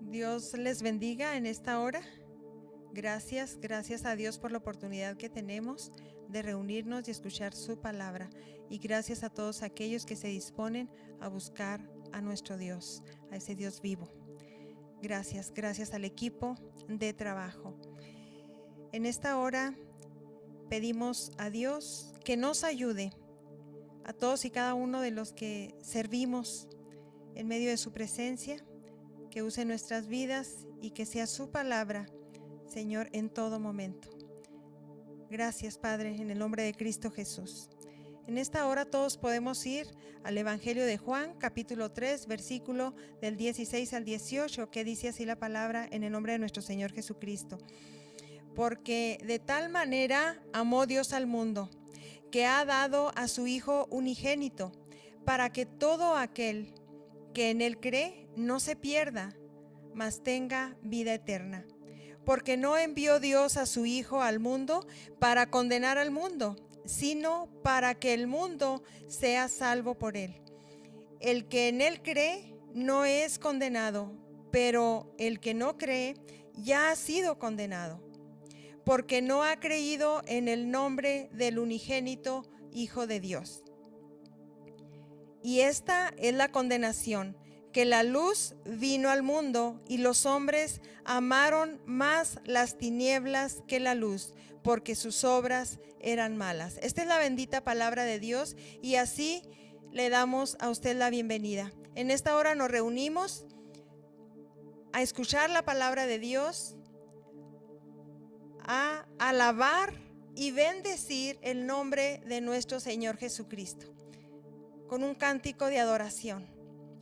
Dios les bendiga en esta hora. Gracias a Dios por la oportunidad que tenemos de reunirnos y escuchar su palabra. Y gracias a todos aquellos que se disponen a buscar a nuestro Dios, a ese Dios vivo. Gracias al equipo de trabajo. En esta hora pedimos a Dios que nos ayude a todos y cada uno de los que servimos en medio de su presencia, que use nuestras vidas y que sea su palabra, Señor, en todo momento. Gracias, Padre, en el nombre de Cristo Jesús. En esta hora todos podemos ir al Evangelio de Juan, capítulo 3, versículo del 16 al 18, que dice así la palabra en el nombre de nuestro Señor Jesucristo. Porque de tal manera amó Dios al mundo, que ha dado a su Hijo unigénito, para que todo aquel que en él cree no se pierda, mas tenga vida eterna. Porque no envió Dios a su Hijo al mundo para condenar al mundo, sino para que el mundo sea salvo por él. El que en él cree no es condenado, pero el que no cree ya ha sido condenado, porque no ha creído en el nombre del unigénito Hijo de Dios. Y esta es la condenación, que la luz vino al mundo y los hombres amaron más las tinieblas que la luz, porque sus obras eran malas. Esta es la bendita palabra de Dios y así le damos a usted la bienvenida. En esta hora nos reunimos a escuchar la palabra de Dios, a alabar y bendecir el nombre de nuestro Señor Jesucristo con un cántico de adoración.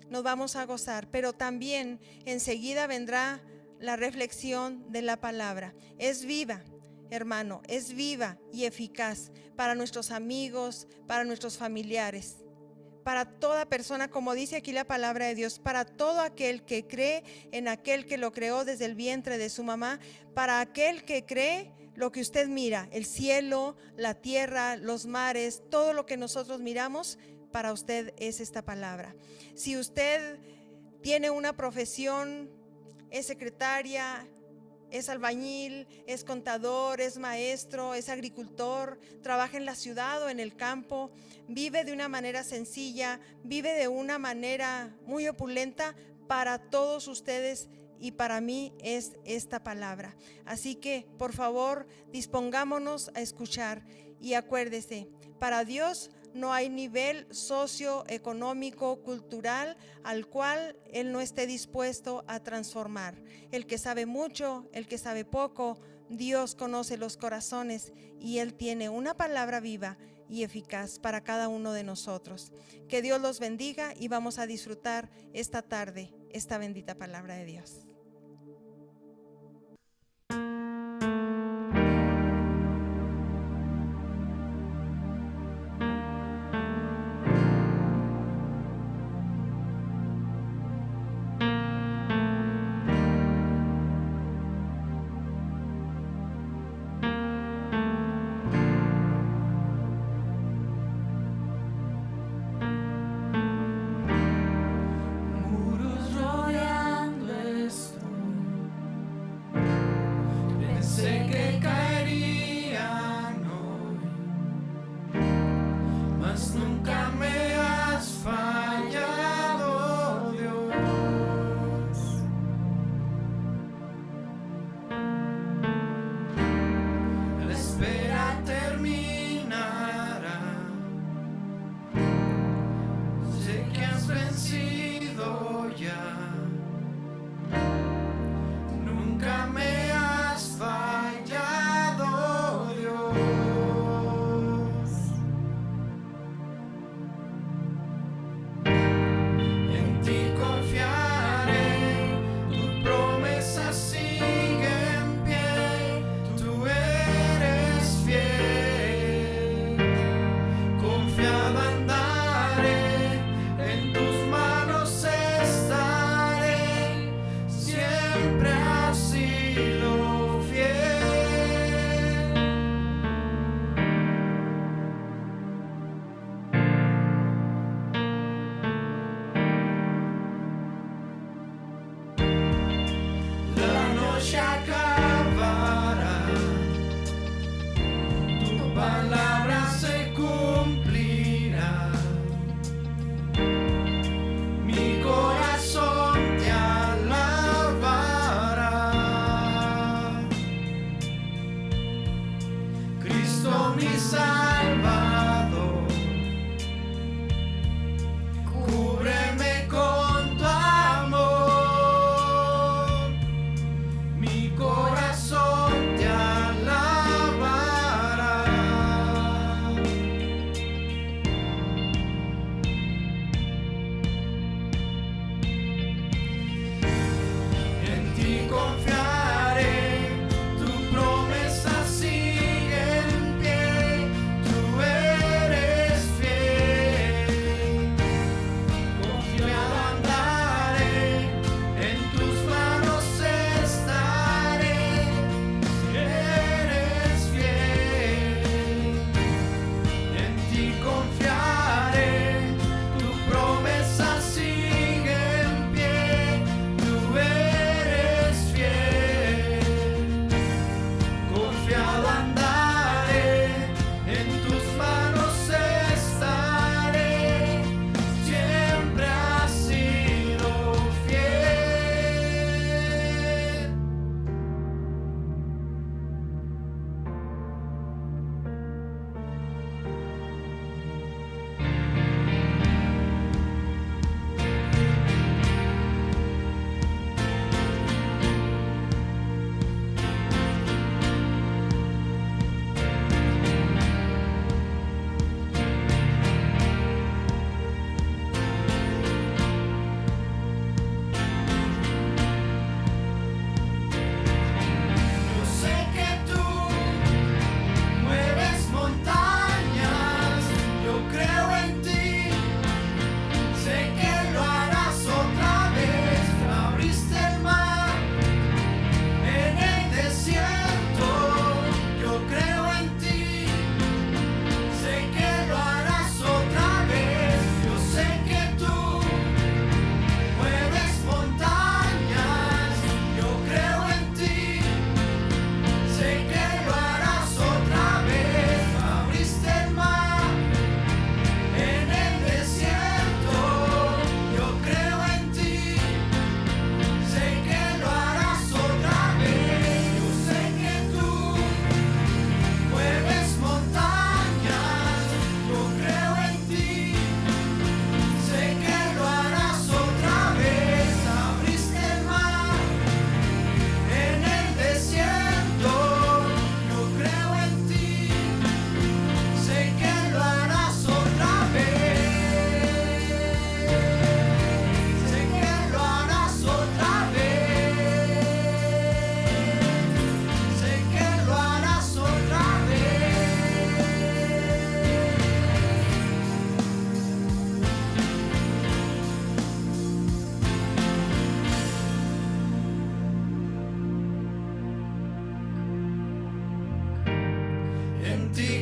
Nos vamos a gozar, pero también enseguida vendrá la reflexión de la palabra. Es viva, hermano, es viva y eficaz para nuestros amigos, para nuestros familiares, para toda persona, como dice aquí la palabra de Dios, para todo aquel que cree en aquel que lo creó desde el vientre de su mamá, para aquel que cree lo que usted mira, el cielo, la tierra, los mares, todo lo que nosotros miramos, para usted es esta palabra. Si usted tiene una profesión, es secretaria, es albañil, es contador, es maestro, es agricultor, trabaja en la ciudad o en el campo, vive de una manera sencilla, vive de una manera muy opulenta, para todos ustedes y para mí es esta palabra. Así que, por favor, dispongámonos a escuchar y acuérdese, para Dios no hay nivel socioeconómico, cultural al cual Él no esté dispuesto a transformar. El que sabe mucho, el que sabe poco, Dios conoce los corazones y Él tiene una palabra viva y eficaz para cada uno de nosotros. Que Dios los bendiga y vamos a disfrutar esta tarde esta bendita palabra de Dios. Muros rodeando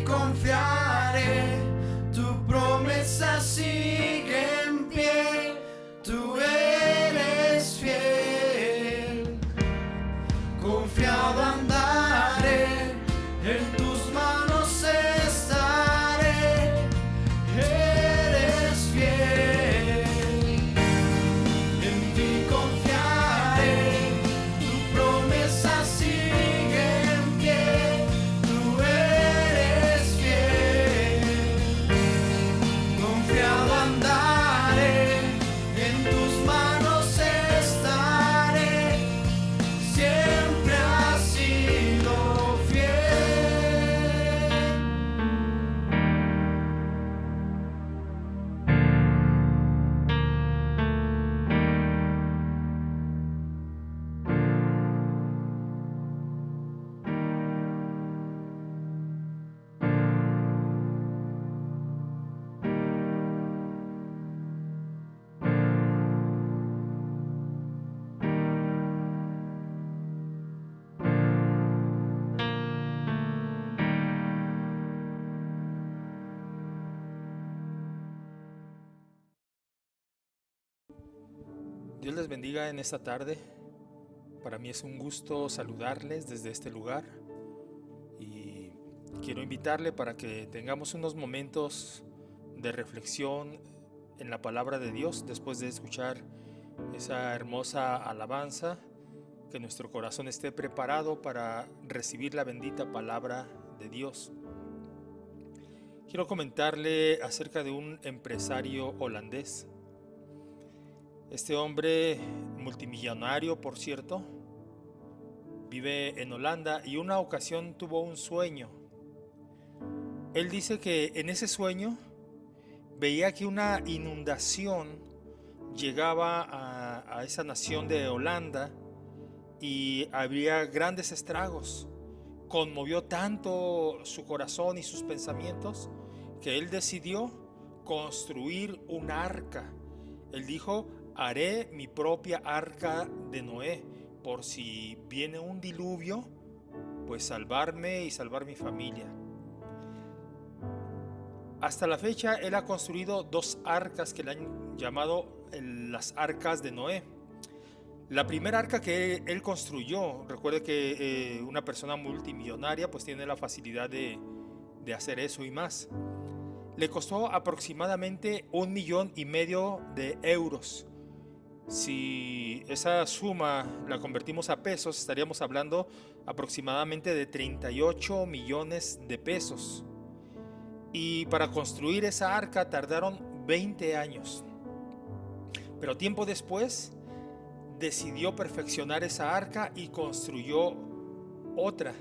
confiaré, tu promesa sigue en pie, tú eres fiel. Confiado andaré, en tus manos estaré, eres fiel. En ti confiaré, tu promesa sigue en pie, tú eres fiel. Confiado andaré, en tus manos estaré, siempre has sido fiel. Dios les bendiga en esta tarde. Para mí es un gusto saludarles desde este lugar y quiero invitarle para que tengamos unos momentos de reflexión en la palabra de Dios después de escuchar esa hermosa alabanza, que nuestro corazón esté preparado para recibir la bendita palabra de Dios. Quiero comentarle acerca de un empresario holandés. Este hombre multimillonario, por cierto, vive en Holanda y una ocasión tuvo un sueño. Él dice que en ese sueño veía que una inundación llegaba a esa nación de Holanda y había grandes estragos. Conmovió tanto su corazón y sus pensamientos que él decidió construir un arca. Él dijo: haré mi propia arca de Noé, por si viene un diluvio, pues salvarme y salvar mi familia. Hasta la fecha él ha construido 2 arcas que le han llamado las arcas de Noé. La primera arca que él construyó, recuerde que una persona multimillonaria pues tiene la facilidad de hacer eso y más. Le costó aproximadamente 1,5 millones de euros. Si esa suma la convertimos a pesos, estaríamos hablando aproximadamente de 38 millones de pesos. Y para construir esa arca tardaron 20 años. Pero tiempo después decidió perfeccionar esa arca y construyó otra.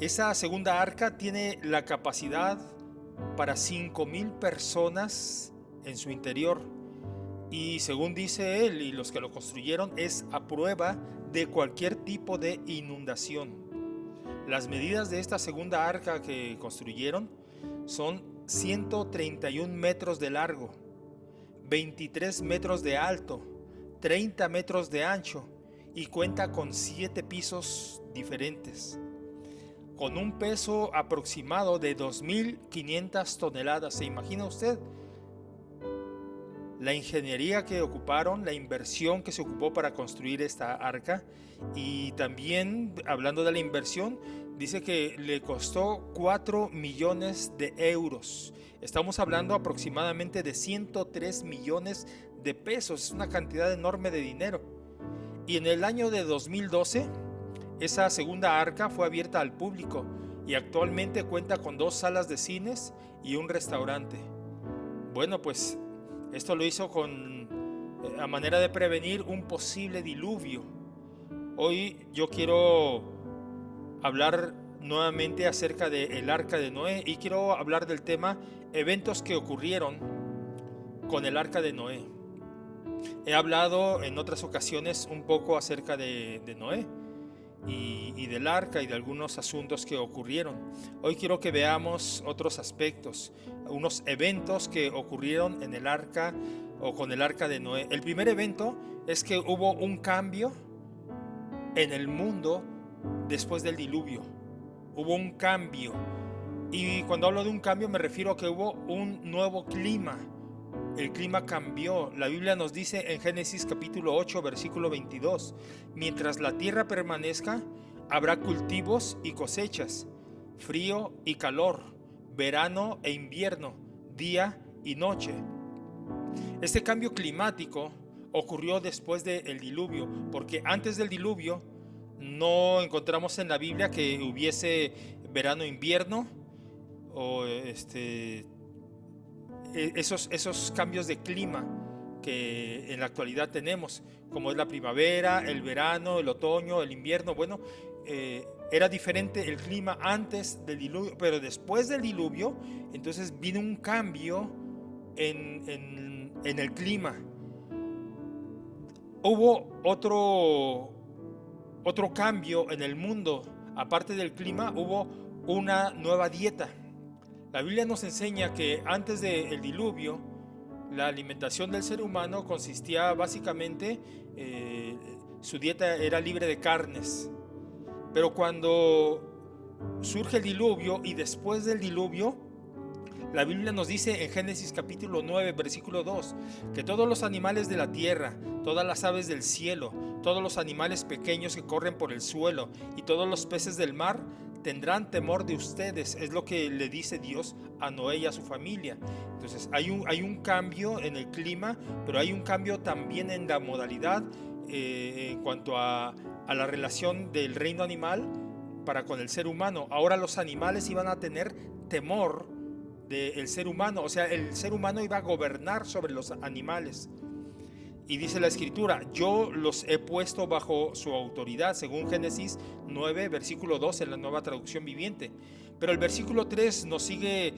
Esa segunda arca tiene la capacidad para 5,000 personas en su interior. Y según dice él y los que lo construyeron, es a prueba de cualquier tipo de inundación. Las medidas de esta segunda arca que construyeron son 131 metros de largo, 23 metros de alto, 30 metros de ancho y cuenta con 7 pisos diferentes, con un peso aproximado de 2.500 toneladas. ¿Se imagina usted la ingeniería que ocuparon, la inversión que se ocupó para construir esta arca? Y también, hablando de la inversión, dice que le costó 4 millones de euros. Estamos hablando aproximadamente de 103 millones de pesos. Es una cantidad enorme de dinero. Y en el año de 2012, esa segunda arca fue abierta al público y actualmente cuenta con 2 salas de cines y un restaurante. Bueno, pues esto lo hizo a manera de prevenir un posible diluvio. Hoy yo quiero hablar nuevamente acerca del arca de Noé y quiero hablar del tema eventos que ocurrieron con el arca de Noé. He hablado en otras ocasiones un poco acerca de Noé y del arca y de algunos asuntos que ocurrieron. Hoy quiero que veamos otros aspectos, unos eventos que ocurrieron en el arca o con el arca de Noé. El primer evento es que hubo un cambio en el mundo después del diluvio. Hubo un cambio. Y cuando hablo de un cambio me refiero a que hubo un nuevo clima. El clima cambió. La Biblia nos dice en Génesis capítulo 8, versículo 22, mientras la tierra permanezca, habrá cultivos y cosechas, frío y calor, verano e invierno, día y noche. Este cambio climático ocurrió después del diluvio, porque antes del diluvio no encontramos en la Biblia que hubiese verano e invierno, o esos cambios de clima que en la actualidad tenemos, como es la primavera, el verano, el otoño, el invierno. Bueno, era diferente el clima antes del diluvio, pero después del diluvio, entonces vino un cambio en el clima. Hubo otro cambio en el mundo. Aparte del clima, hubo una nueva dieta. La Biblia nos enseña que antes del diluvio, la alimentación del ser humano consistía básicamente, su dieta era libre de carnes. Pero cuando surge el diluvio y después del diluvio, la Biblia nos dice en Génesis capítulo 9, versículo 2, que todos los animales de la tierra, todas las aves del cielo, todos los animales pequeños que corren por el suelo y todos los peces del mar tendrán temor de ustedes. Es lo que le dice Dios a Noé y a su familia. Entonces hay un cambio en el clima, pero hay un cambio también en la modalidad, en cuanto a la relación del reino animal para con el ser humano. Ahora los animales iban a tener temor del ser humano, o sea, el ser humano iba a gobernar sobre los animales. Y dice la escritura, yo los he puesto bajo su autoridad, según Génesis 9, versículo 2 en la Nueva Traducción Viviente. Pero el versículo 3 nos sigue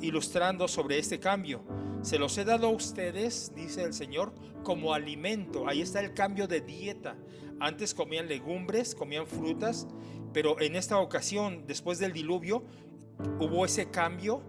ilustrando sobre este cambio. Se los he dado a ustedes, dice el Señor, como alimento. Ahí está el cambio de dieta. Antes comían legumbres, comían frutas, pero en esta ocasión, después del diluvio, hubo ese cambio.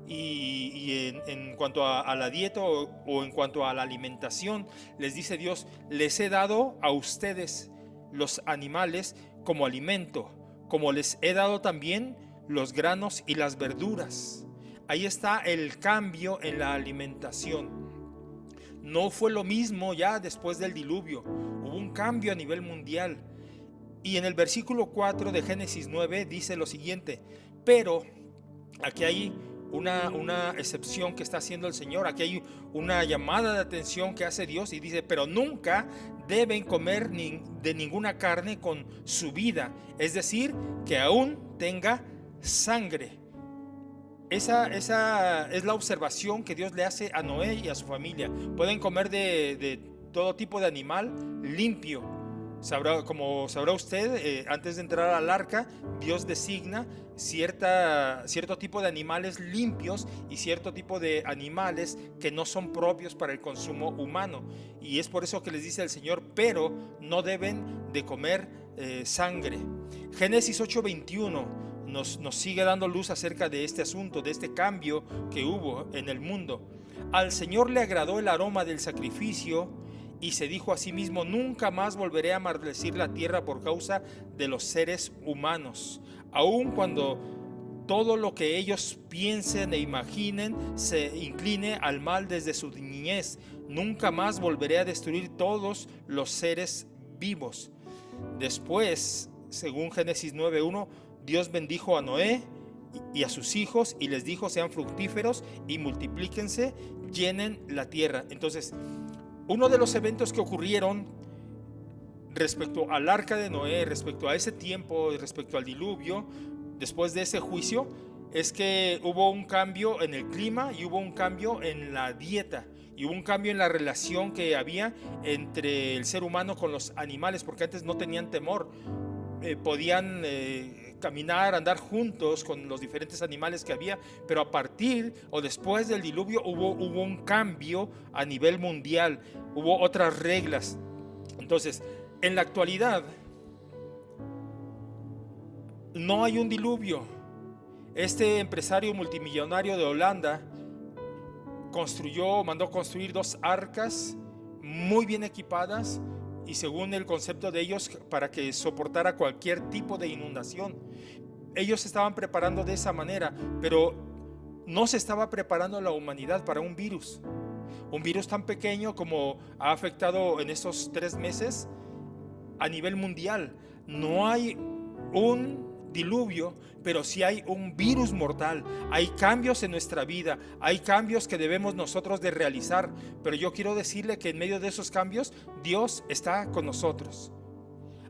Y en cuanto a la dieta o en cuanto a la alimentación, les dice Dios, les he dado a ustedes los animales como alimento, como les he dado también los granos y las verduras. Ahí está el cambio en la alimentación. No fue lo mismo ya después del diluvio, hubo un cambio a nivel mundial. Y en el versículo 4 de Génesis 9 dice lo siguiente, pero aquí hay una excepción que está haciendo el Señor. Aquí hay una llamada de atención que hace Dios y dice, pero nunca deben comer de ninguna carne con su vida, es decir, que aún tenga sangre. Esa es la observación que Dios le hace a Noé y a su familia. Pueden comer de todo tipo de animal limpio. Como sabrá usted, antes de entrar al arca, Dios designa cierto tipo de animales limpios y cierto tipo de animales que no son propios para el consumo humano. Y es por eso que les dice el Señor, pero no deben de comer sangre. Génesis 8:21 nos sigue dando luz acerca de este asunto, de este cambio que hubo en el mundo. Al Señor le agradó el aroma del sacrificio y se dijo a sí mismo, nunca más volveré a maldecir la tierra por causa de los seres humanos. Aun cuando todo lo que ellos piensen e imaginen se incline al mal desde su niñez, nunca más volveré a destruir todos los seres vivos. Después, según Génesis 9:1, Dios bendijo a Noé y a sus hijos y les dijo, sean fructíferos y multiplíquense, llenen la tierra. Entonces, uno de los eventos que ocurrieron respecto al arca de Noé, respecto a ese tiempo, respecto al diluvio, después de ese juicio, es que hubo un cambio en el clima y hubo un cambio en la dieta y hubo un cambio en la relación que había entre el ser humano con los animales, porque antes no tenían temor, podían caminar, andar juntos con los diferentes animales que había, pero a partir o después del diluvio hubo un cambio a nivel mundial, hubo otras reglas. Entonces, en la actualidad no hay un diluvio. Este empresario multimillonario de Holanda mandó construir 2 arcas muy bien equipadas y según el concepto de ellos para que soportara cualquier tipo de inundación. ellos se estaban preparando de esa manera, pero no se estaba preparando la humanidad para un virus tan pequeño como ha afectado en estos 3 meses a nivel mundial. No hay un diluvio, pero sí hay un virus mortal. Hay cambios en nuestra vida, hay cambios que debemos nosotros de realizar, pero yo quiero decirle que en medio de esos cambios Dios está con nosotros.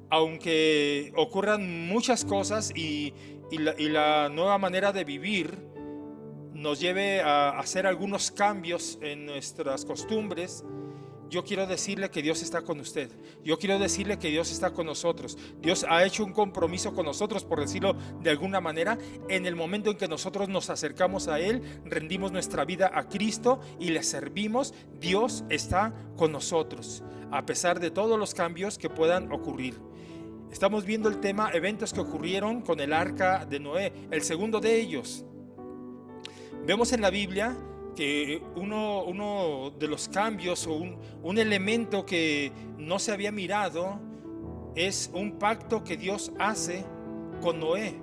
Aunque ocurran muchas cosas y la nueva manera de vivir nos lleve a hacer algunos cambios en nuestras costumbres, yo quiero decirle que Dios está con usted. Yo quiero decirle que Dios está con nosotros. Dios ha hecho un compromiso con nosotros, por decirlo de alguna manera. En el momento en que nosotros nos acercamos a Él, rendimos nuestra vida a Cristo y le servimos, Dios está con nosotros, a pesar de todos los cambios que puedan ocurrir. Estamos viendo el tema eventos que ocurrieron con el arca de Noé. El segundo de ellos, vemos en la Biblia que uno de los cambios o un elemento que no se había mirado es un pacto que Dios hace con Noé.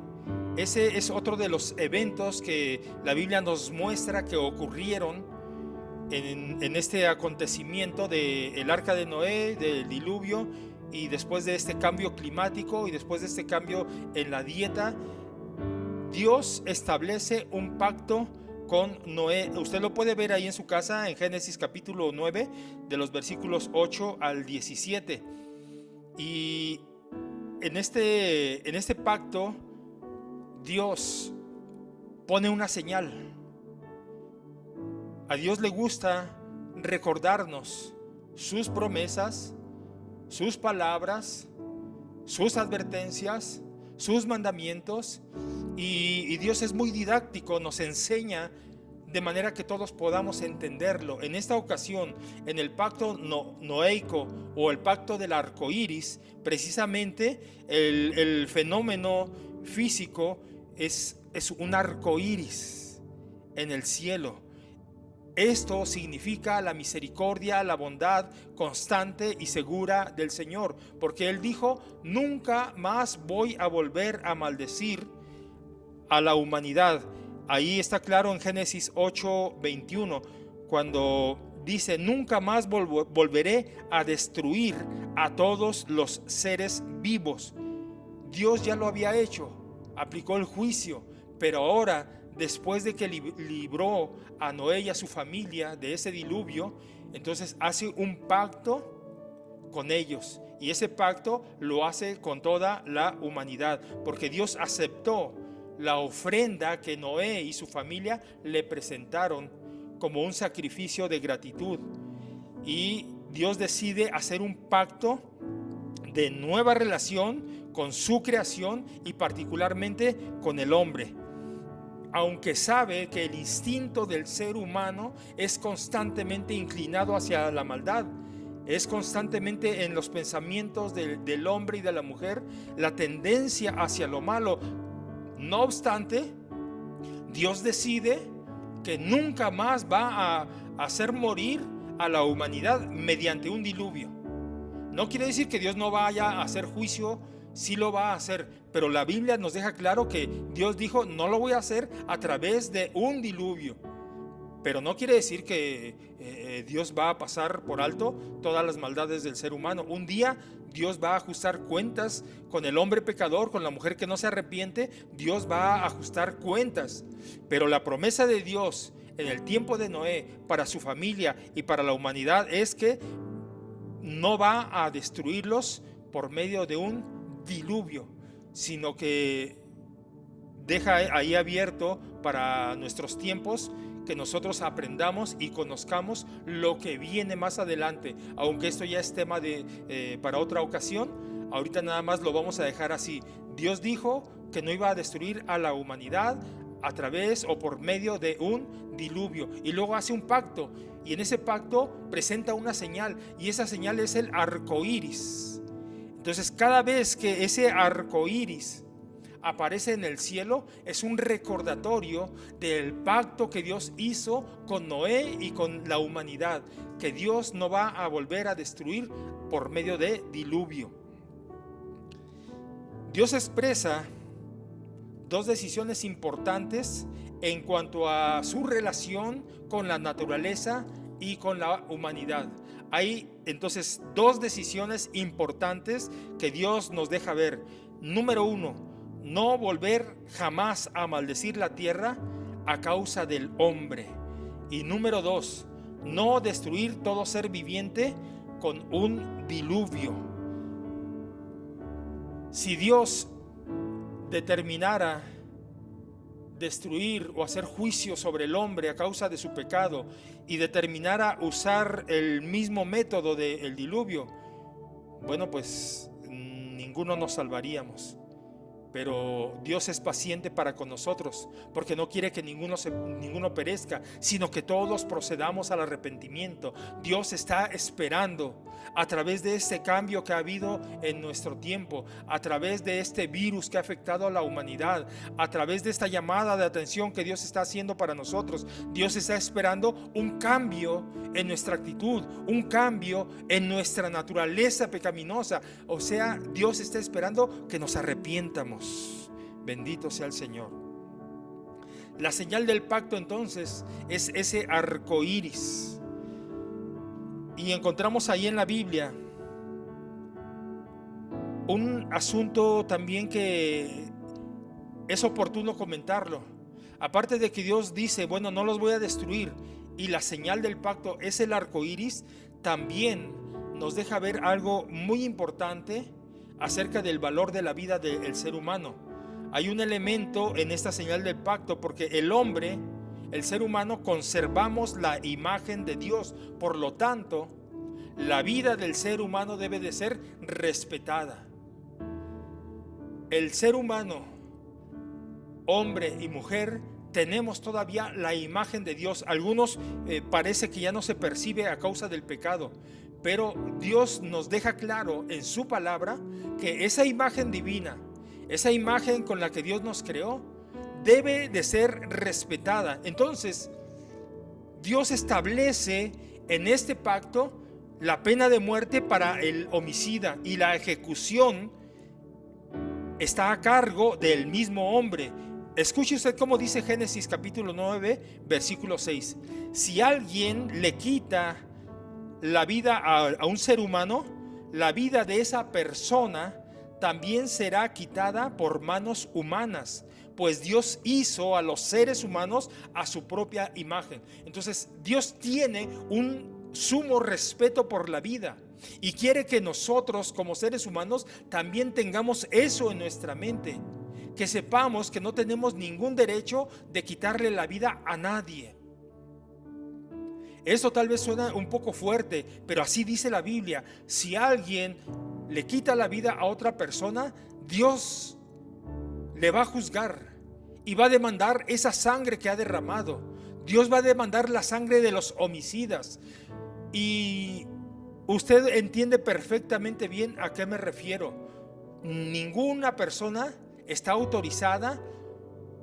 Ese es otro de los eventos que la Biblia nos muestra que ocurrieron en este acontecimiento del arca de Noé, del diluvio, y después de este cambio climático y después de este cambio en la dieta. Dios establece un pacto con Noé. Usted lo puede ver ahí en su casa en Génesis capítulo 9 de los versículos 8 al 17. Y en este pacto Dios pone una señal. A Dios le gusta recordarnos sus promesas, sus palabras, sus advertencias, sus mandamientos, y Dios es muy didáctico, nos enseña de manera que todos podamos entenderlo. En esta ocasión, en el pacto noeico o el pacto del arco iris, precisamente el fenómeno físico es un arco iris en el cielo. Esto significa la misericordia, la bondad constante y segura del Señor, porque Él dijo: nunca más voy a volver a maldecir a la humanidad. Ahí está claro en Génesis 8:21, cuando dice: nunca más volveré a destruir a todos los seres vivos. Dios ya lo había hecho, aplicó el juicio, pero ahora, después de que libró a Noé y a su familia de ese diluvio, entonces hace un pacto con ellos, y ese pacto lo hace con toda la humanidad, porque Dios aceptó la ofrenda que Noé y su familia le presentaron como un sacrificio de gratitud, y Dios decide hacer un pacto de nueva relación con su creación y particularmente con el hombre. Aunque sabe que el instinto del ser humano es constantemente inclinado hacia la maldad, es constantemente en los pensamientos del hombre y de la mujer la tendencia hacia lo malo. No obstante, Dios decide que nunca más va a hacer morir a la humanidad mediante un diluvio. No quiere decir que Dios no vaya a hacer juicio. Sí lo va a hacer, pero la Biblia nos deja claro que Dios dijo: no lo voy a hacer a través de un diluvio. Pero no quiere decir que Dios va a pasar por alto todas las maldades del ser humano. Un día Dios va a ajustar cuentas con el hombre pecador, con la mujer que no se arrepiente. Dios va a ajustar cuentas, pero la promesa de Dios en el tiempo de Noé para su familia y para la humanidad es que no va a destruirlos por medio de un diluvio, sino que deja ahí abierto para nuestros tiempos que nosotros aprendamos y conozcamos lo que viene más adelante. Aunque esto ya es tema para otra ocasión, ahorita nada más lo vamos a dejar así. Dios dijo que no iba a destruir a la humanidad a través o por medio de un diluvio, y luego hace un pacto, y en ese pacto presenta una señal, y esa señal es el arco iris. Entonces, cada vez que ese arco iris aparece en el cielo, es un recordatorio del pacto que Dios hizo con Noé y con la humanidad, que Dios no va a volver a destruir por medio de diluvio. Dios expresa dos decisiones importantes en cuanto a su relación con la naturaleza y con la humanidad. Hay entonces dos decisiones importantes que Dios nos deja ver. Número uno, no volver jamás a maldecir la tierra a causa del hombre. Y número dos, no destruir todo ser viviente con un diluvio. Si Dios determinara destruir o hacer juicio sobre el hombre a causa de su pecado y determinara usar el mismo método del diluvio, bueno, pues ninguno nos salvaríamos. Pero Dios es paciente para con nosotros, porque no quiere que ninguno perezca, sino que todos procedamos al arrepentimiento. Dios está esperando, a través de este cambio que ha habido en nuestro tiempo, a través de este virus que ha afectado a la humanidad, a través de esta llamada de atención que Dios está haciendo para nosotros. Dios está esperando un cambio en nuestra actitud, un cambio en nuestra naturaleza pecaminosa. O sea, Dios está esperando que nos arrepientamos. Bendito sea el Señor. La señal del pacto entonces es ese arco iris. Y encontramos ahí en la Biblia un asunto también que es oportuno comentarlo. Aparte de que Dios dice, bueno, no los voy a destruir, y la señal del pacto es el arco iris, también nos deja ver algo muy importante acerca del valor de la vida del ser humano. Hay un elemento en esta señal del pacto, porque el hombre, el ser humano, conservamos la imagen de Dios. Por lo tanto, la vida del ser humano debe de ser respetada. El ser humano, hombre y mujer, tenemos todavía la imagen de Dios. Algunos parece que ya no se percibe a causa del pecado, pero Dios nos deja claro en su palabra que esa imagen divina, esa imagen con la que Dios nos creó, debe de ser respetada. Entonces, Dios establece en este pacto la pena de muerte para el homicida, y la ejecución está a cargo del mismo hombre. Escuche usted cómo dice Génesis capítulo 9, versículo 6. Si alguien le quita la vida a un ser humano, la vida de esa persona también será quitada por manos humanas, pues Dios hizo a los seres humanos a su propia imagen. Entonces Dios tiene un sumo respeto por la vida y quiere que nosotros como seres humanos también tengamos eso en nuestra mente, que sepamos que no tenemos ningún derecho de quitarle la vida a nadie. Eso tal vez suena un poco fuerte, pero así dice la Biblia. Si alguien le quita la vida a otra persona, Dios le va a juzgar y va a demandar esa sangre que ha derramado. Dios va a demandar la sangre de los homicidas. Y usted entiende perfectamente bien a qué me refiero. Ninguna persona está autorizada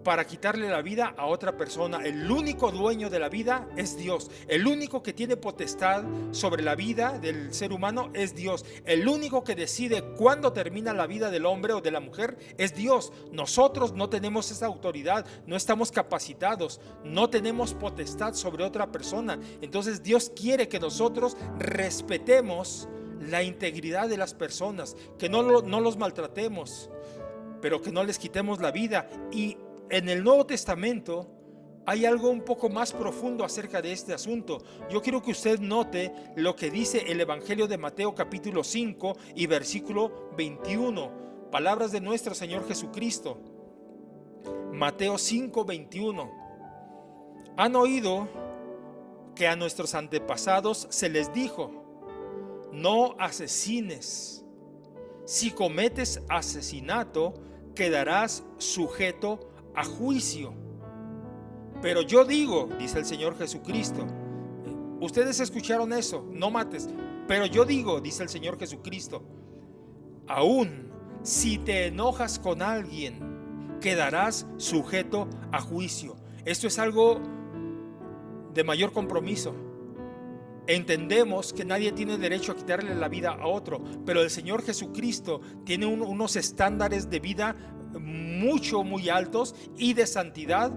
para quitarle la vida a otra persona. El único dueño de la vida es Dios. El único que tiene potestad sobre la vida del ser humano es Dios. El único que decide cuándo termina la vida del hombre o de la mujer es Dios. Nosotros no tenemos esa autoridad, no estamos capacitados, no tenemos potestad sobre otra persona. Entonces Dios quiere que nosotros respetemos la integridad de las personas, que no los maltratemos, pero que no les quitemos la vida. Y en el Nuevo Testamento hay algo un poco más profundo acerca de este asunto. Yo quiero que usted note lo que dice el Evangelio de Mateo capítulo 5 y versículo 21. Palabras de nuestro Señor Jesucristo. Mateo 5, 21. Han oído que a nuestros antepasados se les dijo: no asesines. Si cometes asesinato, quedarás sujeto a juicio. Pero yo digo, dice el Señor Jesucristo, ustedes escucharon eso, no mates, pero yo digo, dice el Señor Jesucristo, aún si te enojas con alguien, quedarás sujeto a juicio. Esto es algo de mayor compromiso. Entendemos que nadie tiene derecho a quitarle la vida a otro, pero el Señor Jesucristo tiene unos estándares de vida muy altos y de santidad,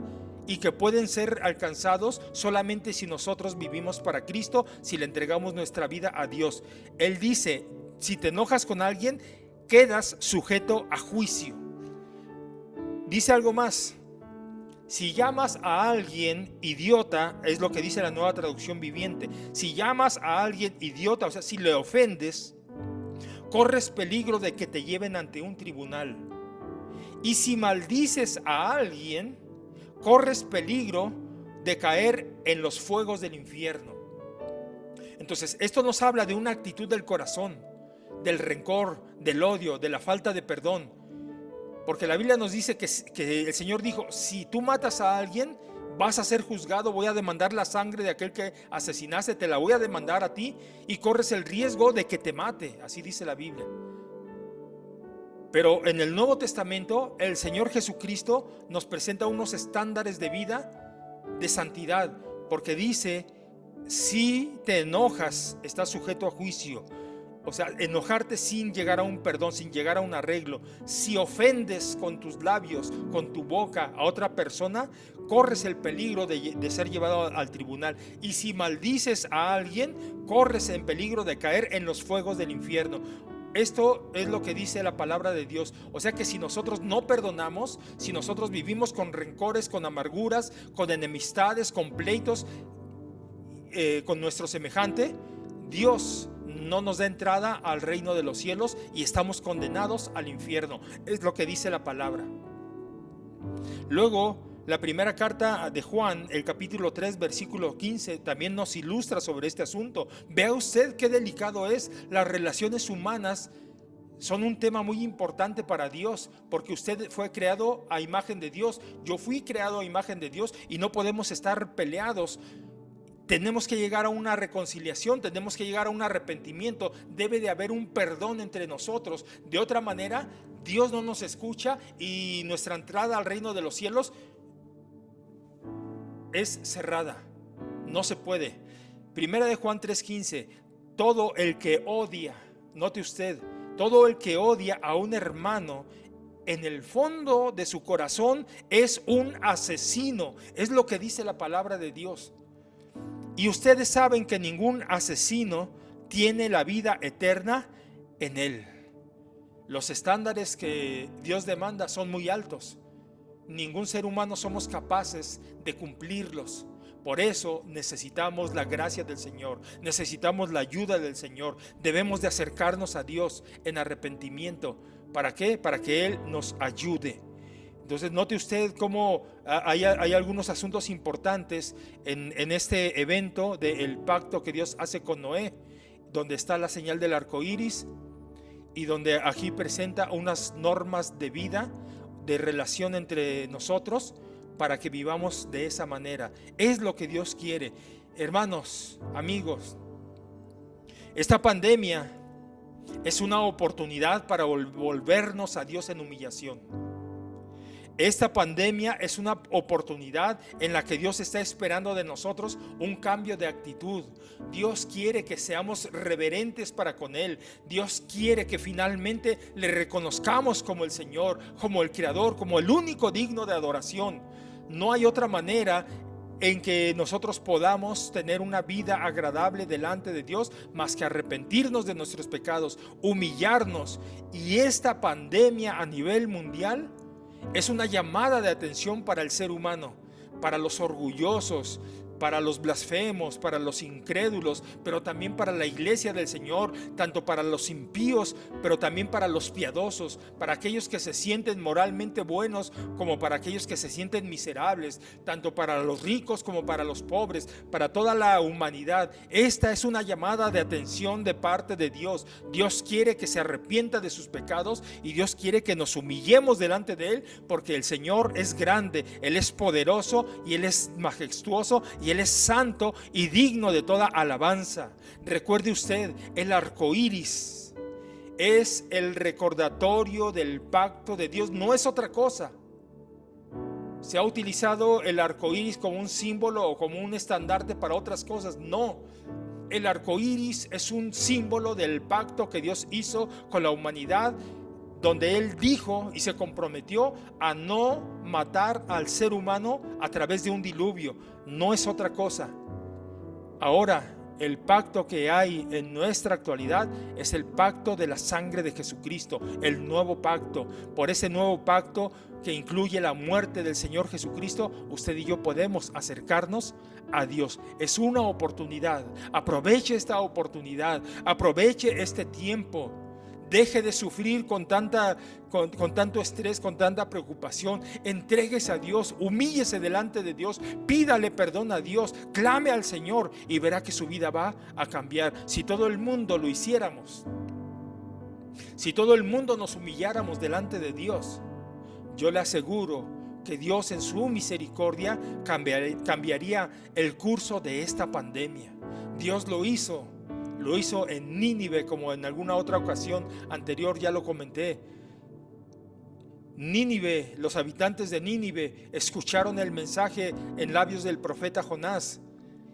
y que pueden ser alcanzados solamente si nosotros vivimos para Cristo, si le entregamos nuestra vida a Dios. Él dice, si te enojas con alguien, quedas sujeto a juicio. Dice algo más: si llamas a alguien idiota, es lo que dice la Nueva Traducción Viviente, si llamas a alguien idiota, o sea, si le ofendes, corres peligro de que te lleven ante un tribunal. Y si maldices a alguien, corres peligro de caer en los fuegos del infierno. Entonces, esto nos habla de una actitud del corazón, del rencor, del odio, de la falta de perdón. Porque la Biblia nos dice que el Señor dijo, si tú matas a alguien, vas a ser juzgado, voy a demandar la sangre de aquel que asesinaste, te la voy a demandar a ti y corres el riesgo de que te mate. Así dice la Biblia. Pero en el Nuevo Testamento, el Señor Jesucristo nos presenta unos estándares de vida, de santidad, porque dice, si te enojas, estás sujeto a juicio. O sea, enojarte sin llegar a un perdón, sin llegar a un arreglo. Si ofendes con tus labios, con tu boca a otra persona, corres el peligro de ser llevado al tribunal. Y si maldices a alguien, corres en peligro de caer en los fuegos del infierno. Esto es lo que dice la palabra de Dios. O sea que si nosotros no perdonamos, si nosotros vivimos con rencores, con amarguras, con enemistades, con pleitos con nuestro semejante, Dios no nos da entrada al reino de los cielos y estamos condenados al infierno. Es lo que dice la palabra. Luego, la primera carta de Juan, el capítulo 3, versículo 15, también nos ilustra sobre este asunto. Vea usted qué delicado es. Las relaciones humanas son un tema muy importante para Dios, porque usted fue creado a imagen de Dios, yo fui creado a imagen de Dios, y no podemos estar peleados. Tenemos que llegar a una reconciliación, tenemos que llegar a un arrepentimiento, debe de haber un perdón entre nosotros. De otra manera, Dios no nos escucha y nuestra entrada al reino de los cielos es cerrada, no se puede. Primera de Juan 3:15, todo el que odia, note usted, todo el que odia a un hermano, en el fondo de su corazón es un asesino. Es lo que dice la palabra de Dios. Y ustedes saben que ningún asesino tiene la vida eterna en él. Los estándares que Dios demanda son muy altos. Ningún ser humano somos capaces de cumplirlos. Por eso necesitamos la gracia del Señor, necesitamos la ayuda del Señor. Debemos de acercarnos a Dios en arrepentimiento. ¿Para qué? Para que Él nos ayude. Entonces note usted cómo hay algunos asuntos importantes en este evento del pacto que Dios hace con Noé, donde está la señal del arco iris y donde aquí presenta unas normas de vida, de relación entre nosotros, para que vivamos de esa manera. Es lo que Dios quiere. Hermanos, amigos, esta pandemia es una oportunidad para volvernos a Dios en humillación. Esta pandemia es una oportunidad en la que Dios está esperando de nosotros un cambio de actitud. Dios quiere que seamos reverentes para con Él. Dios quiere que finalmente le reconozcamos como el Señor, como el Creador, como el único digno de adoración. No hay otra manera en que nosotros podamos tener una vida agradable delante de Dios más que arrepentirnos de nuestros pecados, humillarnos. Y esta pandemia a nivel mundial es una llamada de atención para el ser humano, para los orgullosos, para los blasfemos, para los incrédulos, pero también para la iglesia del Señor, tanto para los impíos, pero también para los piadosos, para aquellos que se sienten moralmente buenos, como para aquellos que se sienten miserables, tanto para los ricos como para los pobres, para toda la humanidad. Esta es una llamada de atención de parte de Dios. Dios quiere que se arrepienta de sus pecados y Dios quiere que nos humillemos delante de Él, porque el Señor es grande, Él es poderoso y Él es majestuoso y Él es santo y digno de toda alabanza. Recuerde usted, el arco iris es el recordatorio del pacto de Dios, no es otra cosa. Se ha utilizado el arco iris como un símbolo o como un estandarte para otras cosas. No, el arco iris es un símbolo del pacto que Dios hizo con la humanidad, donde Él dijo y se comprometió a no matar al ser humano a través de un diluvio. No es otra cosa. Ahora, el pacto que hay en nuestra actualidad es el pacto de la sangre de Jesucristo, el nuevo pacto. Por ese nuevo pacto que incluye la muerte del Señor Jesucristo, usted y yo podemos acercarnos a Dios. Es una oportunidad. Aproveche esta oportunidad, aproveche este tiempo. Deje de sufrir con tanto estrés, con tanta preocupación. Entréguese a Dios, humíllese delante de Dios, pídale perdón a Dios, clame al Señor y verá que su vida va a cambiar. Si todo el mundo lo hiciéramos, si todo el mundo nos humilláramos delante de Dios, yo le aseguro que Dios en su misericordia cambiaría el curso de esta pandemia. Dios lo hizo en Nínive, como en alguna otra ocasión anterior ya lo comenté. Nínive, los habitantes de Nínive escucharon el mensaje en labios del profeta Jonás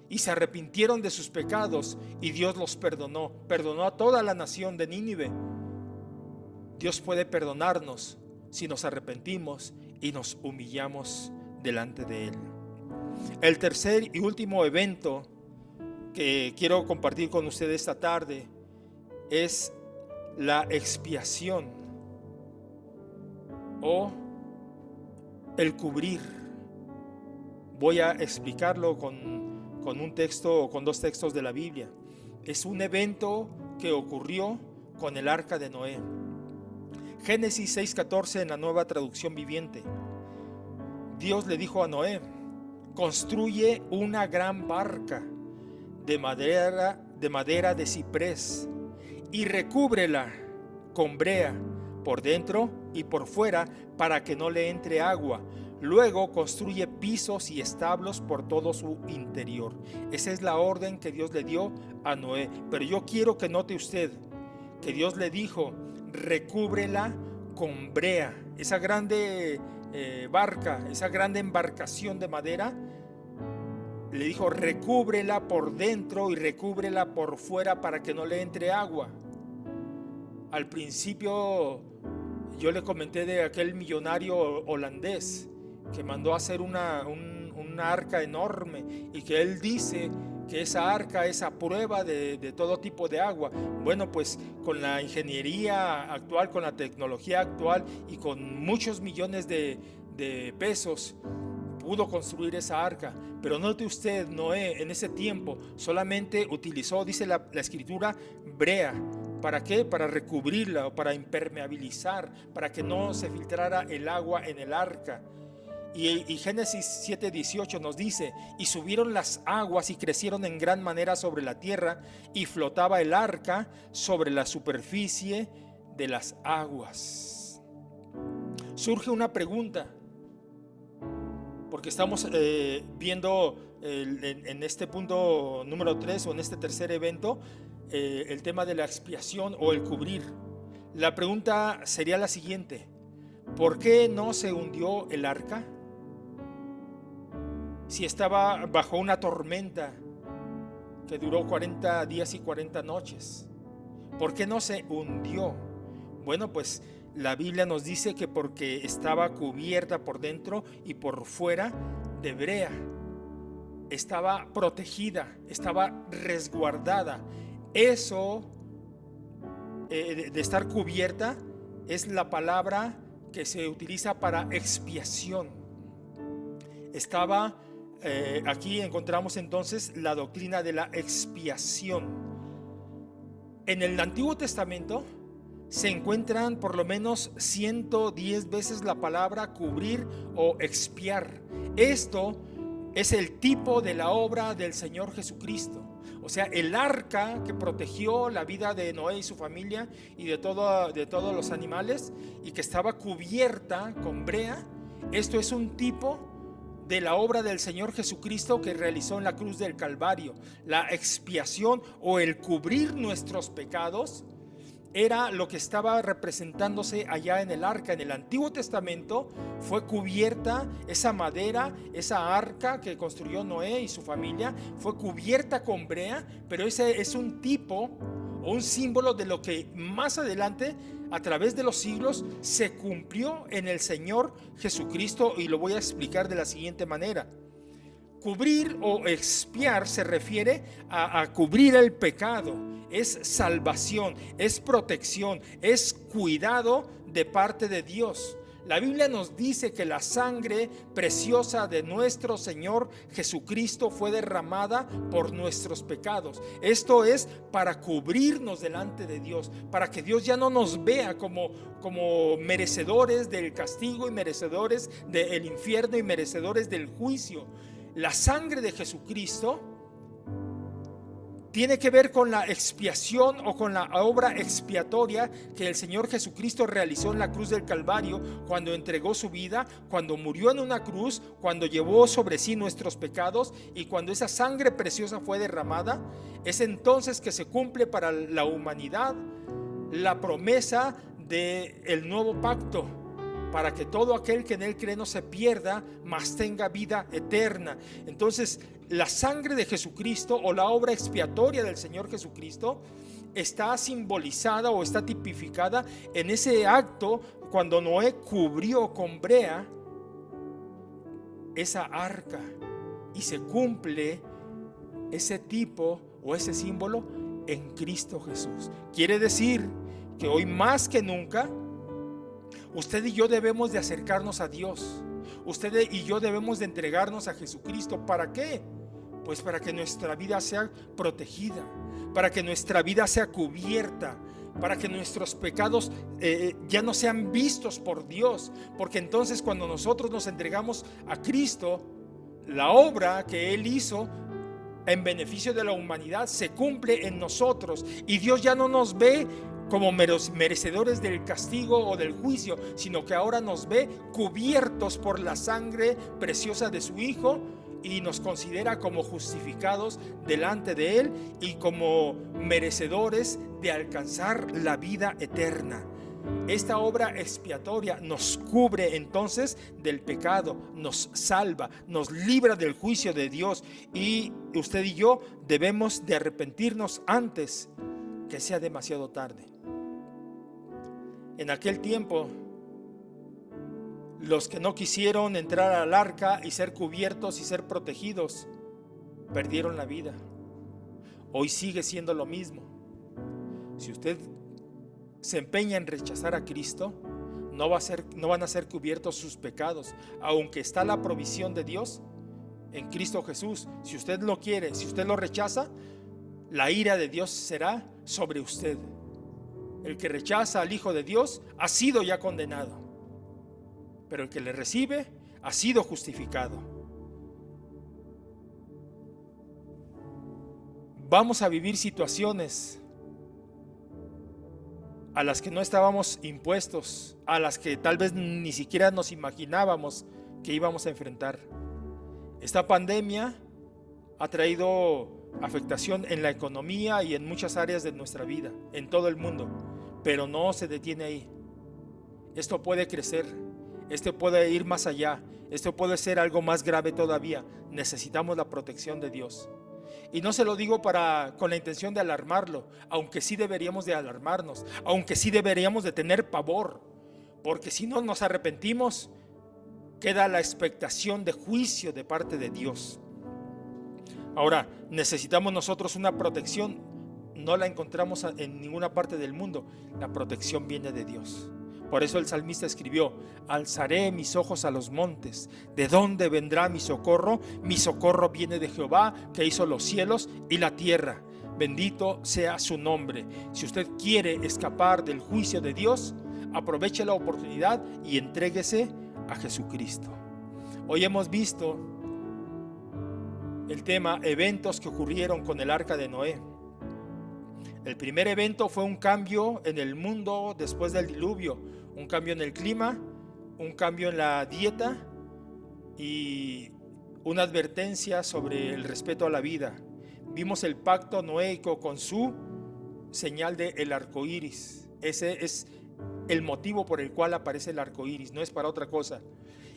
y se arrepintieron de sus pecados y Dios los perdonó a toda la nación de Nínive. Dios puede perdonarnos si nos arrepentimos y nos humillamos delante de Él. El tercer y último evento que quiero compartir con ustedes esta tarde es la expiación o el cubrir. Voy a explicarlo con un texto o con dos textos de la Biblia. Es un evento que ocurrió con el arca de Noé. Génesis 6:14 en la Nueva Traducción Viviente. Dios le dijo a Noé: construye una gran barca de madera de ciprés y recúbrela con brea por dentro y por fuera para que no le entre agua. Luego construye pisos y establos por todo su interior. Esa es la orden que Dios le dio a Noé. Pero yo quiero que note usted que Dios le dijo: recúbrela con brea. Esa grande barca, esa grande embarcación de madera, le dijo: recúbrela por dentro y recúbrela por fuera para que no le entre agua. Al principio yo le comenté de aquel millonario holandés que mandó a hacer una arca enorme y que él dice que esa arca es a prueba de todo tipo de agua. Bueno, pues con la ingeniería actual, con la tecnología actual y con muchos millones de pesos, pudo construir esa arca. Pero note usted, Noé en ese tiempo solamente utilizó, dice la escritura, brea. ¿Para qué? Para recubrirla o para impermeabilizar, para que no se filtrara el agua en el arca. Y Génesis 7:18 nos dice: y subieron las aguas y crecieron en gran manera sobre la tierra, y flotaba el arca sobre la superficie de las aguas. Surge una pregunta, porque estamos viendo en este punto número 3 o en este tercer evento el tema de la expiación o el cubrir. La pregunta sería la siguiente: ¿por qué no se hundió el arca? Si estaba bajo una tormenta que duró 40 días y 40 noches, ¿por qué no se hundió? Bueno, pues la Biblia nos dice que porque estaba cubierta por dentro y por fuera de brea. Estaba protegida, estaba resguardada. Eso de estar cubierta es la palabra que se utiliza para expiación. Estaba aquí encontramos entonces la doctrina de la expiación. En el Antiguo Testamento se encuentran por lo menos 110 veces la palabra cubrir o expiar. Esto es el tipo de la obra del Señor Jesucristo. O sea, el arca que protegió la vida de Noé y su familia y de todos los animales, y que estaba cubierta con brea. Esto es un tipo de la obra del Señor Jesucristo que realizó en la cruz del Calvario. La expiación o el cubrir nuestros pecados era lo que estaba representándose allá en el arca. En el Antiguo Testamento fue cubierta esa madera, esa arca que construyó Noé y su familia, fue cubierta con brea, pero ese es un tipo un símbolo de lo que más adelante, a través de los siglos, se cumplió en el Señor Jesucristo, y lo voy a explicar de la siguiente manera. Cubrir o expiar se refiere a cubrir el pecado, es salvación, es protección, es cuidado de parte de Dios. La Biblia nos dice que la sangre preciosa de nuestro Señor Jesucristo fue derramada por nuestros pecados. Esto es para cubrirnos delante de Dios, para que Dios ya no nos vea como merecedores del castigo y merecedores del infierno y merecedores del juicio. La sangre de Jesucristo tiene que ver con la expiación o con la obra expiatoria que el Señor Jesucristo realizó en la cruz del Calvario, cuando entregó su vida, cuando murió en una cruz, cuando llevó sobre sí nuestros pecados, y cuando esa sangre preciosa fue derramada. Es entonces que se cumple para la humanidad la promesa del nuevo pacto, para que todo aquel que en él cree no se pierda, mas tenga vida eterna. Entonces, la sangre de Jesucristo, o la obra expiatoria del Señor Jesucristo, está simbolizada o está tipificada en ese acto cuando Noé cubrió con brea esa arca, y se cumple ese tipo o ese símbolo en Cristo Jesús. Quiere decir que hoy más que nunca usted y yo debemos de acercarnos a Dios. Usted y yo debemos de entregarnos a Jesucristo. ¿Para qué? Pues para que nuestra vida sea protegida, para que nuestra vida sea cubierta, para que nuestros pecados ya no sean vistos por Dios. Porque entonces, cuando nosotros nos entregamos a Cristo, la obra que Él hizo en beneficio de la humanidad se cumple en nosotros, y Dios ya no nos ve como merecedores del castigo o del juicio, sino que ahora nos ve cubiertos por la sangre preciosa de su Hijo, y nos considera como justificados delante de Él y como merecedores de alcanzar la vida eterna. Esta obra expiatoria nos cubre entonces del pecado, nos salva, nos libra del juicio de Dios, y usted y yo debemos de arrepentirnos antes que sea demasiado tarde. En aquel tiempo, los que no quisieron entrar al arca y ser cubiertos y ser protegidos, perdieron la vida. Hoy sigue siendo lo mismo. Si usted se empeña en rechazar a Cristo, no van a ser cubiertos sus pecados, aunque está la provisión de Dios en Cristo Jesús. Si usted lo quiere, si usted lo rechaza, la ira de Dios será sobre usted. El que rechaza al Hijo de Dios ha sido ya condenado, pero el que le recibe ha sido justificado. Vamos a vivir situaciones a las que no estábamos impuestos, a las que tal vez ni siquiera nos imaginábamos que íbamos a enfrentar. Esta pandemia ha traído afectación en la economía y en muchas áreas de nuestra vida, en todo el mundo, pero no se detiene ahí. Esto puede crecer, esto puede ir más allá, esto puede ser algo más grave todavía. Necesitamos la protección de Dios. Y no se lo digo con la intención de alarmarlo, aunque sí deberíamos de alarmarnos, aunque sí deberíamos de tener pavor, porque si no nos arrepentimos, queda la expectación de juicio de parte de Dios. Ahora, necesitamos nosotros una protección. No la encontramos en ninguna parte del mundo. La protección viene de Dios. Por eso el salmista escribió: alzaré mis ojos a los montes. ¿De dónde vendrá mi socorro? Mi socorro viene de Jehová, que hizo los cielos y la tierra. Bendito sea su nombre. Si usted quiere escapar del juicio de Dios, aproveche la oportunidad y entréguese a Jesucristo. Hoy hemos visto el tema eventos que ocurrieron con el arca de Noé. El primer evento fue un cambio en el mundo después del diluvio, un cambio en el clima, un cambio en la dieta y una advertencia sobre el respeto a la vida. Vimos el pacto noéico con su señal del arco iris. Ese es el motivo por el cual aparece el arco iris, no es para otra cosa.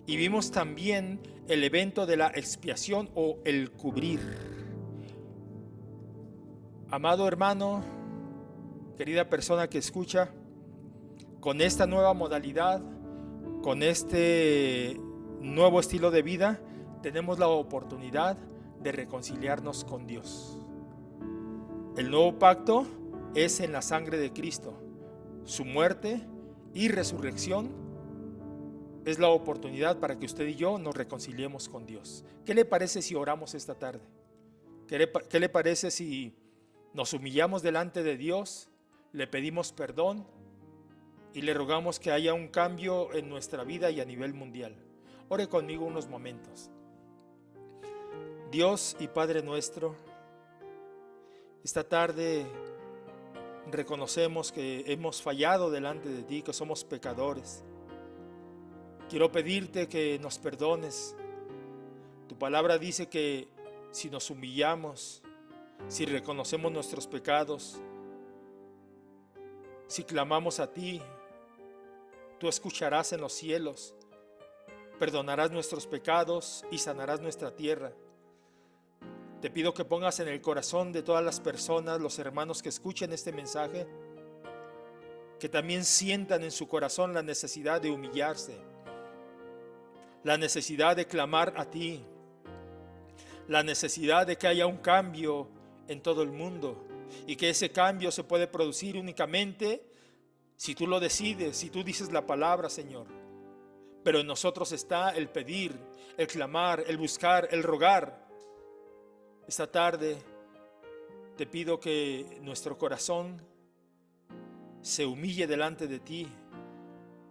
Y vimos también el evento de la expiación o el cubrir. Amado hermano, querida persona que escucha, con esta nueva modalidad, con este nuevo estilo de vida, tenemos la oportunidad de reconciliarnos con Dios. El nuevo pacto es en la sangre de Cristo. Su muerte y resurrección es la oportunidad para que usted y yo nos reconciliemos con Dios. ¿Qué le parece si oramos esta tarde? ¿Qué le parece si nos humillamos delante de Dios, le pedimos perdón y le rogamos que haya un cambio en nuestra vida y a nivel mundial? Ore conmigo unos momentos. Dios y Padre nuestro, esta tarde reconocemos que hemos fallado delante de ti, que somos pecadores. Quiero pedirte que nos perdones. Tu palabra dice que si nos humillamos, si reconocemos nuestros pecados, si clamamos a ti, tú escucharás en los cielos, perdonarás nuestros pecados y sanarás nuestra tierra. Te pido que pongas en el corazón de todas las personas, los hermanos que escuchen este mensaje, que también sientan en su corazón la necesidad de humillarse, la necesidad de clamar a ti, la necesidad de que haya un cambio en todo el mundo, y que ese cambio se puede producir únicamente si tú lo decides, si tú dices la palabra, Señor. Pero en nosotros está el pedir, el clamar, el buscar, el rogar. Esta tarde te pido que nuestro corazón se humille delante de ti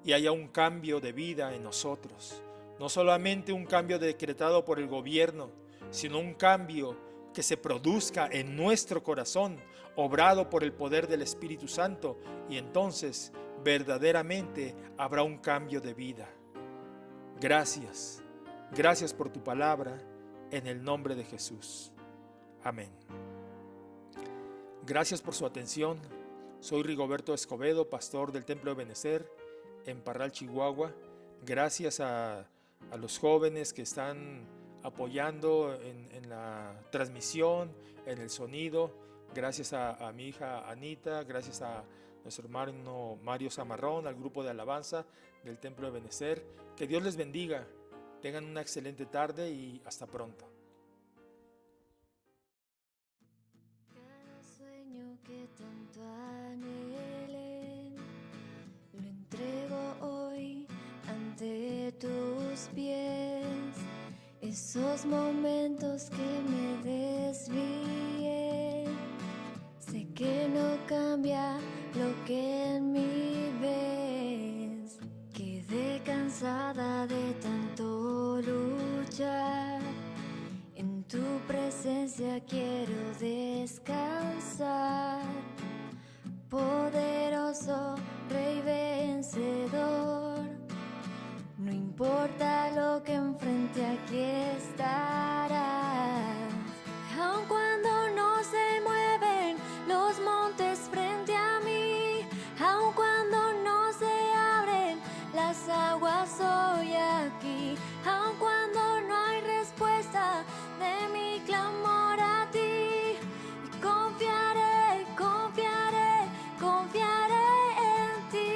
y haya un cambio de vida en nosotros. No solamente un cambio decretado por el gobierno, sino un cambio que se produzca en nuestro corazón, obrado por el poder del Espíritu Santo, y entonces verdaderamente habrá un cambio de vida. Gracias, gracias por tu palabra, en el nombre de Jesús. Amén. Gracias por su atención. Soy Rigoberto Escobedo, pastor del Templo de Benecer en Parral, Chihuahua. Gracias a los jóvenes que están apoyando en la transmisión, en el sonido. Gracias a mi hija Anita, gracias a nuestro hermano Mario Zamarrón, al grupo de alabanza del Templo de Benecer. Que Dios les bendiga. Tengan una excelente tarde y hasta pronto. Cada sueño que tanto anhelé, lo entrego hoy ante tus pies. Esos momentos que me desvié, sé que no cambia lo que en mí ves. Quedé cansada de tanto luchar, en tu presencia quiero descansar. Poderoso Rey vencedor, no importa lo que enfrente, aquí estarás. Aun cuando no se mueven los montes frente a mí, aun cuando no se abren las aguas, hoy aquí. Aun cuando no hay respuesta de mi clamor a ti, y confiaré, confiaré, confiaré en ti.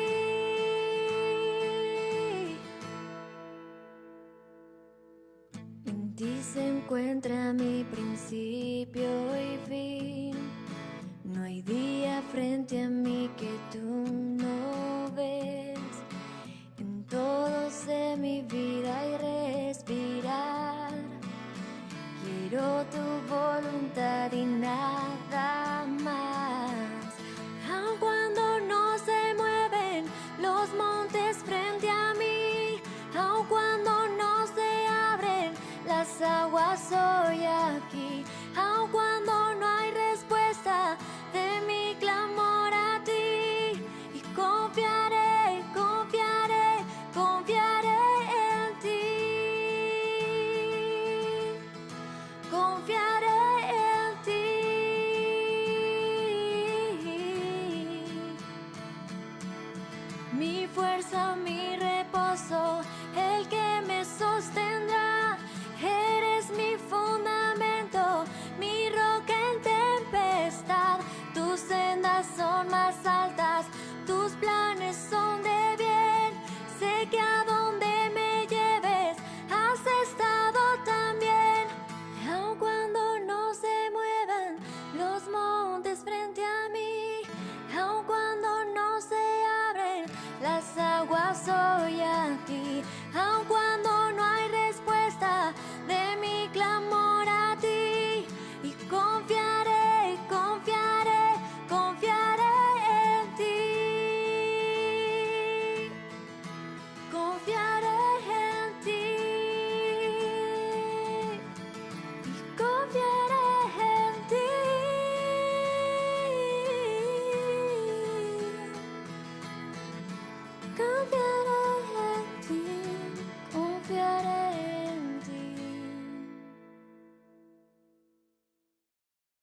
En ti se encuentra mi principio y fin. No hay día frente a mí que tú no ves. En todo sé mi vida y respirar. Quiero tu voluntad y nada más. Aun cuando no se mueven los montes frente a mí, aun cuando no se abren las aguas, hoy aquí. Aun cuando no hay respuesta de mi clamor a ti, y confiaré, confiaré, confiaré en ti. Confiaré en ti. Mi fuerza, mi reposo, el que me sostendrá. Eres mi fundamento, mi roca en tempestad. Tus sendas son son más altas, tus planes son de bien. Sé que a donde me lleves has estado también. Aun cuando no se muevan los montes frente a mí, aun cuando no se abren las aguas, soy a ti. Aun cuando